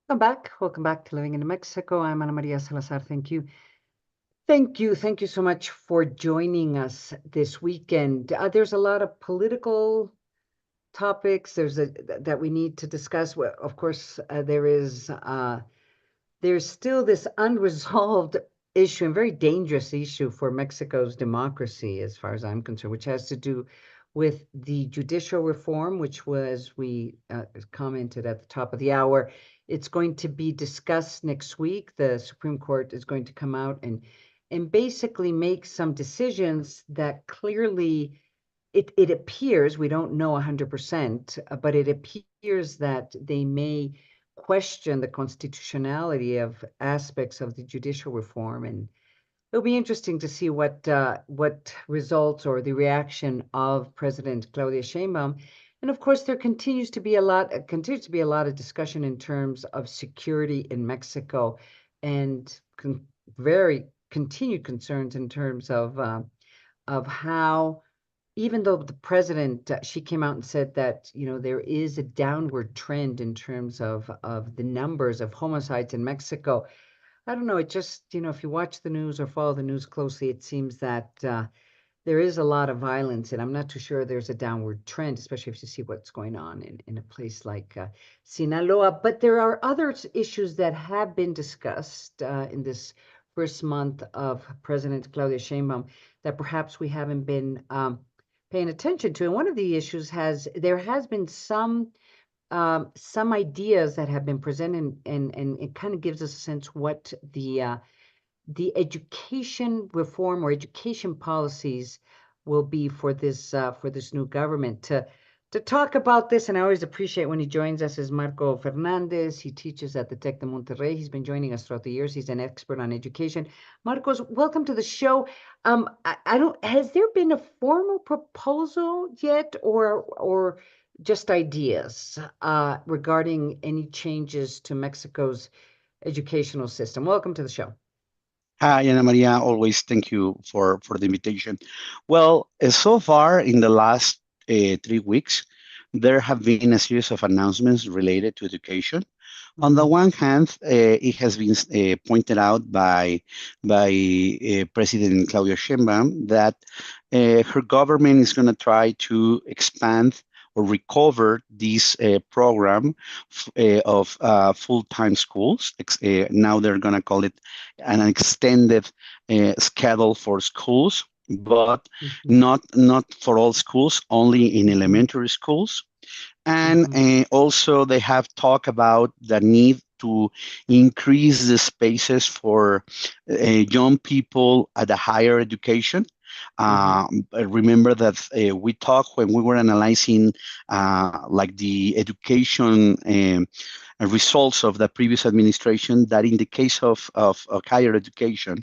Welcome back to Living in Mexico. I'm Ana Maria Salazar. Thank you. Thank you so much for joining us this weekend. There's a lot of political topics that we need to discuss. Well, of course, there's still this unresolved issue, and very dangerous issue for Mexico's democracy, as far as I'm concerned, which has to do with the judicial reform, which we commented at the top of the hour. It's going to be discussed next week. The Supreme Court is going to come out and basically make some decisions that clearly it appears, we don't know 100%, but it appears that they may question the constitutionality of aspects of the judicial reform, and it'll be interesting to see what results or the reaction of President Claudia Sheinbaum. And of course, there continues to be a lot of discussion in terms of security in Mexico, and very continued concerns in terms of how, even though the president, she came out and said that, there is a downward trend in terms of the numbers of homicides in Mexico. I don't know, it just, if you watch the news or follow the news closely, it seems that there is a lot of violence, and I'm not too sure there's a downward trend, especially if you see what's going on in a place like Sinaloa. But there are other issues that have been discussed in this first month of President Claudia Sheinbaum that perhaps we haven't been paying attention to. And one of the issues there has been some ideas that have been presented, and it kind of gives us a sense what the education reform or education policies will be for this new government. To talk about this, and I always appreciate when he joins us, is Marco Fernandez. He teaches at the Tec de Monterrey. He's been joining us throughout the years. He's an expert on education. Marcos, welcome to the show. Has there been a formal proposal yet, or just ideas regarding any changes to Mexico's educational system? Welcome to the show. Hi, Ana Maria. Always thank you for the invitation. Well, so far in the last 3 weeks, there have been a series of announcements related to education. On the one hand, it has been pointed out by President Claudia Sheinbaum that her government is going to try to expand or recover this program of full-time schools. Now they're going to call it an extended schedule for schools, but not for all schools, only in elementary schools. And also they have talked about the need to increase the spaces for young people at the higher education. Remember that we talked when we were analyzing like the education results of the previous administration, that in the case of higher education,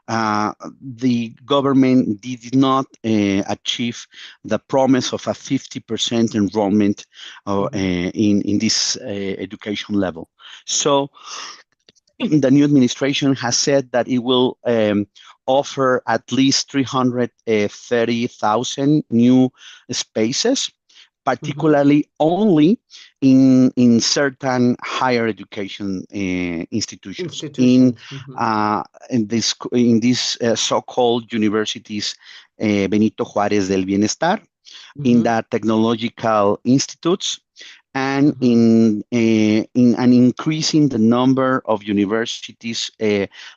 the government did not achieve the promise of a 50% enrollment in this education level. So the new administration has said that it will offer at least 330,000 new spaces, particularly only in certain higher education institutions. In these so-called universities, Benito Juárez del Bienestar, in the technological institutes, and in increasing the number of universities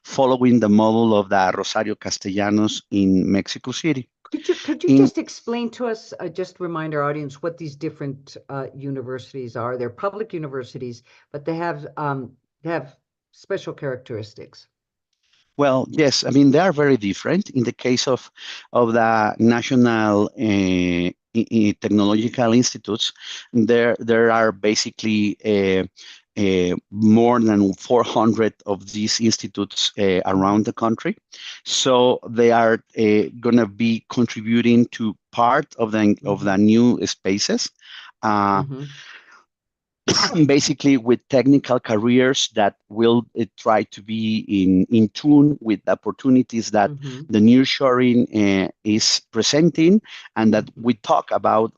following the model of the Rosario Castellanos in Mexico City. Could you just explain to us, just remind our audience what these different universities are? They're public universities, but they have special characteristics. Well, yes, I mean, they are very different. In the case of the National Technological Institutes, there are basically more than 400 of these institutes around the country. So they are going to be contributing to part of the new spaces. basically with technical careers that will try to be in tune with the opportunities that Mm-hmm. the nearshoring is presenting, and that Mm-hmm. we talked about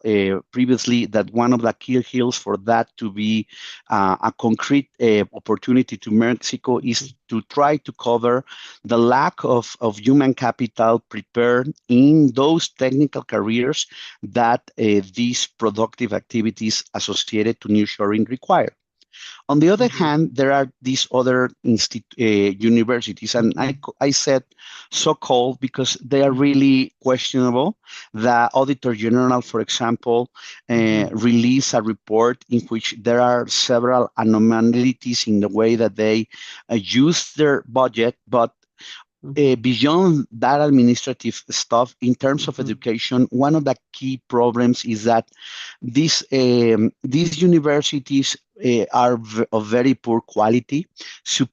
previously, that one of the key hills for that to be a concrete opportunity to Mexico Mm-hmm. is to try to cover the lack of human capital prepared in those technical careers that these productive activities associated to nearshoring require. On the other Mm-hmm. hand, there are these other universities, and Mm-hmm. I said so-called because they are Mm-hmm. really questionable. The Auditor General, for example, Mm-hmm. released a report in which there are several anomalies in the way that they use their budget, but Mm-hmm. beyond that administrative stuff, in terms of Mm-hmm. education, one of the key problems is that these universities are of very poor quality.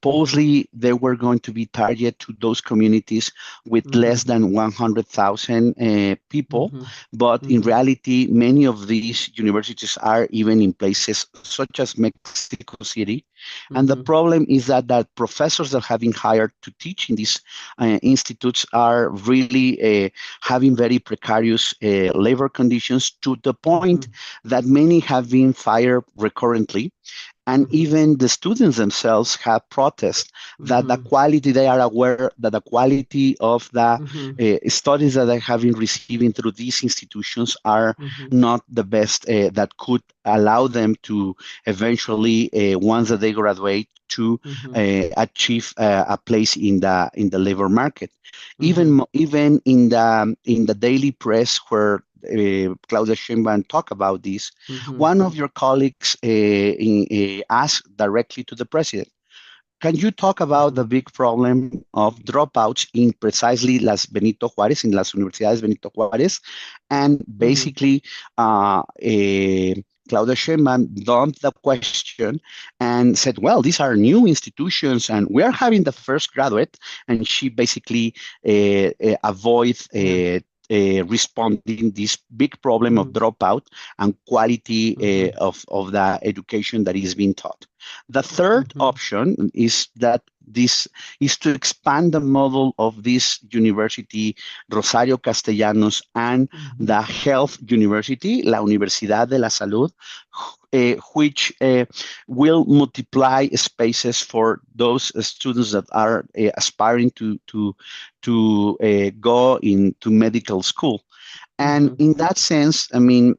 Mm-hmm. Supposedly, they were going to be targeted to those communities with Mm-hmm. less than 100,000 people, Mm-hmm. but in Mm-hmm. reality, many of these universities are even in places such as Mexico City. And the Mm-hmm. problem is that professors that have been hired to teach in these institutes are really having very precarious labor conditions, to the Mm-hmm. point that many have been fired recurrently. And Mm-hmm. even the students themselves have protested that the Mm-hmm. quality, they are aware that the quality of the Mm-hmm. studies that they have been receiving through these institutions are Mm-hmm. not the best that could allow them to eventually, once that they graduate, to Mm-hmm. achieve a place in the labor market. Mm-hmm. Even in the daily press where Claudia Sheinbaum talk about this, Mm-hmm. one of your colleagues asked directly to the president, can you talk about Mm-hmm. the big problem of dropouts in precisely Las Benito Juárez, in Las Universidades Benito Juárez? And Mm-hmm. basically, Claudia Sheinbaum dumped the question and said, well, these are new institutions and we are having the first graduate. And she basically avoids Yeah. responding this big problem of Mm-hmm. dropout and quality Mm-hmm. of the education that is being taught. The third Mm-hmm. option is that this is to expand the model of this university, Rosario Castellanos, and Mm-hmm. the health university, La Universidad de la Salud, which will multiply spaces for those students that are aspiring to go into medical school. And Mm-hmm. in that sense, I mean,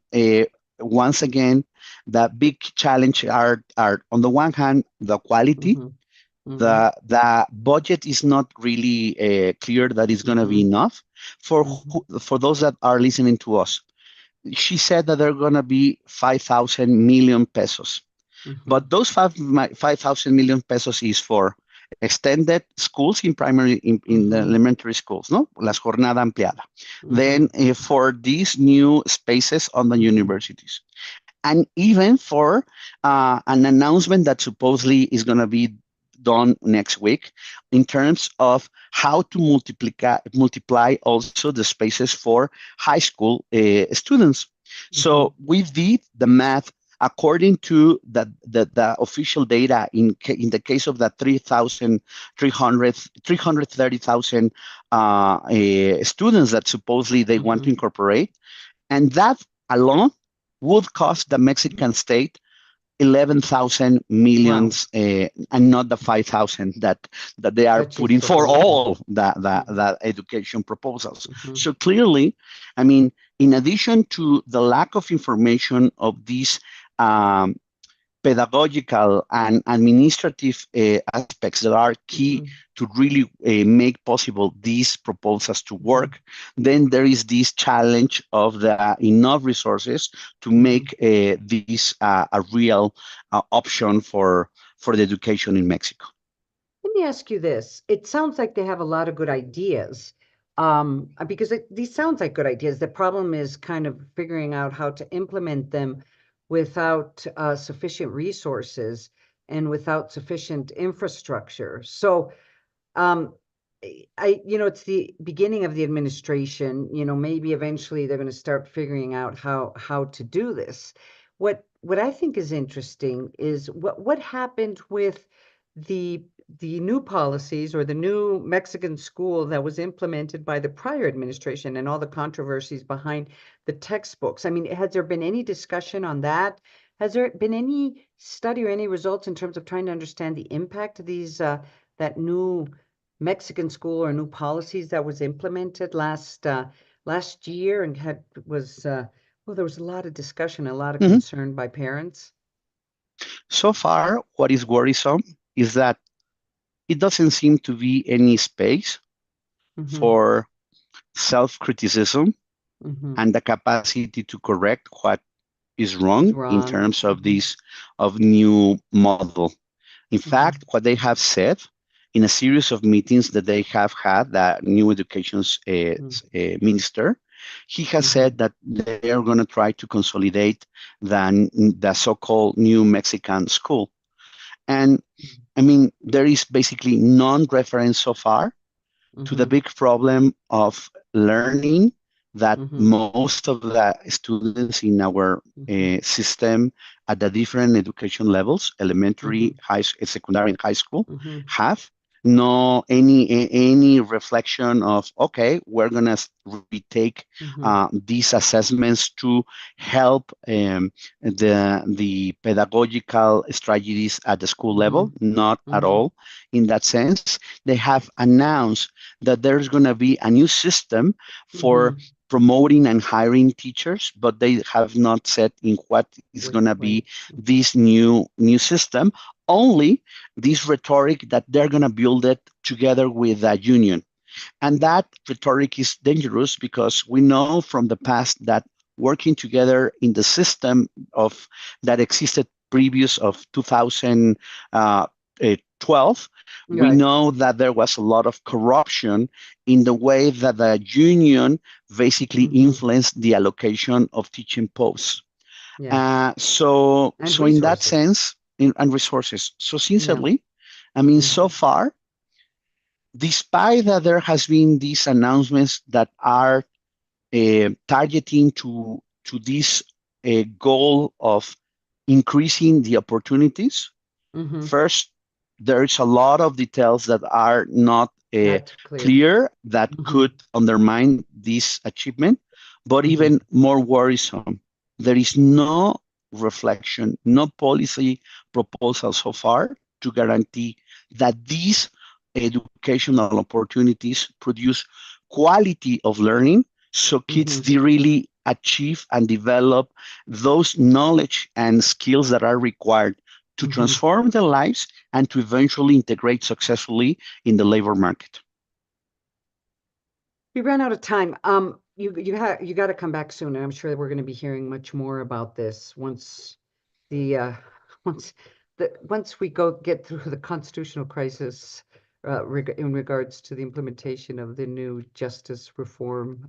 once again, the big challenge are on the one hand the quality. Mm-hmm. Mm-hmm. The budget is not really clear that it's going to be Mm-hmm. enough for Mm-hmm. for those that are listening to us. She said that they're going to be 5,000 million pesos, Mm-hmm. but those 5,000 million pesos is for extended schools in primary in the Mm-hmm. elementary schools, no, las jornada ampliada. Mm-hmm. Then for these new spaces on the Mm-hmm. universities, and even for an announcement that supposedly is going to be done next week in terms of how to multiply also the spaces for high school students. Mm-hmm. So we did the math according to the official data in the case of the 330,000 students that supposedly they want Mm-hmm. to incorporate, and that alone would cost the Mexican state 11,000 Wow. millions, and not the 5,000 that they are That she's putting for proposing. all Mm-hmm. the education proposals. Mm-hmm. So clearly, I mean, in addition to the lack of information of these um, pedagogical and administrative aspects that are key Mm-hmm. to really make possible these proposals to Mm-hmm. work, then there is this challenge of the enough resources to Mm-hmm. make this a real option for the education in Mexico. Let me ask you this. It sounds like they have a lot of good ideas. Because these sounds like good ideas. The problem is kind of figuring out how to implement them without sufficient resources and without sufficient infrastructure. So, um, it's the beginning of the administration. Maybe eventually they're going to start figuring out how to do this. what I think is interesting is what happened with the new policies or the new Mexican school that was implemented by the prior administration and all the controversies behind the textbooks. I mean, has there been any discussion on that? Has there been any study or any results in terms of trying to understand the impact of these that new Mexican school or new policies that was implemented last year and was well, there was a lot of discussion, a lot of Mhm. concern by parents. So far, what is worrisome is that it doesn't seem to be any space Mm-hmm. for self-criticism Mm-hmm. and the capacity to correct what is Is wrong in wrong. terms of Mm-hmm. this of new model. In Mm-hmm. fact, what they have said in a series of meetings that they have had, the new education's minister, he has Mm-hmm. said that they are going to try to consolidate the so-called new Mexican school. And I mean, there is basically non-reference so far to the Mm-hmm. big problem of learning that Mm-hmm. most of the students in our Mm-hmm. system at the different education levels, Mm-hmm. elementary, secondary, and high school, Mm-hmm. have no any reflection of okay, we're gonna retake Mm-hmm. these assessments to help the pedagogical strategies at the school level. Not at Mm-hmm. all in that sense. They have announced that there's going to be a new system for Mm-hmm. promoting and hiring teachers, but they have not said in what is Which going to way? be this new system. Only this rhetoric that they're going to build it together with a union. And that rhetoric is dangerous because we know from the past that working together in the system of that existed previous of 2012, we Right. know that there was a lot of corruption in the way that the union basically Mm-hmm. influenced the allocation of teaching posts. Yeah. And So in that resources. sense, and resources. So Yeah. sincerely, I mean, so Mm-hmm. far, despite that there has been these announcements that are targeting to this goal of increasing the opportunities. Mm-hmm. First, there's a lot of details that are not Not clear. clear that Mm-hmm. could undermine this achievement. But Mm-hmm. even more worrisome, there is no reflection, no policy proposal so far to guarantee that these educational opportunities produce quality of learning so kids Mm-hmm. they really achieve and develop those knowledge and skills that are required to Mm-hmm. transform their lives and to eventually integrate successfully in the labor market. We ran out of time. You got to come back soon, and I'm sure that we're going to be hearing much more about this the uh, once once we get through the constitutional crisis in regards to the implementation of the new justice reform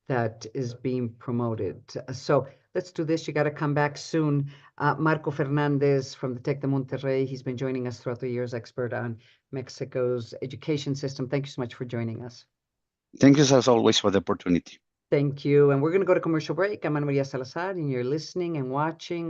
that is being promoted. So let's do this. You got to come back soon. Marco Fernandez from the Tec de Monterrey. He's been joining us throughout the years, expert on Mexico's education system. Thank you so much for joining us. Thank you as always for the opportunity. Thank you. And we're going to go to commercial break. I'm Ana Maria Salazar, and you're listening and watching